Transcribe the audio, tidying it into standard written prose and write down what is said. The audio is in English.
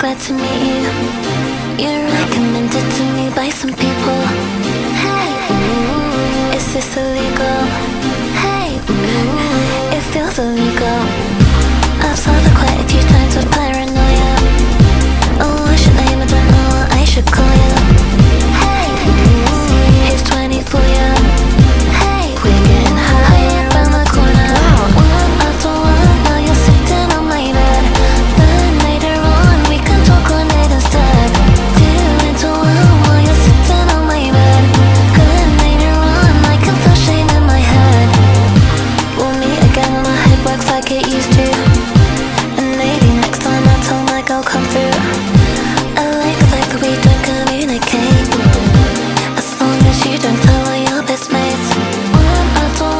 glad to meet you. You're recommended to me by some people. Hey, ooh, is this illegal? Hey, ooh, it feels illegal.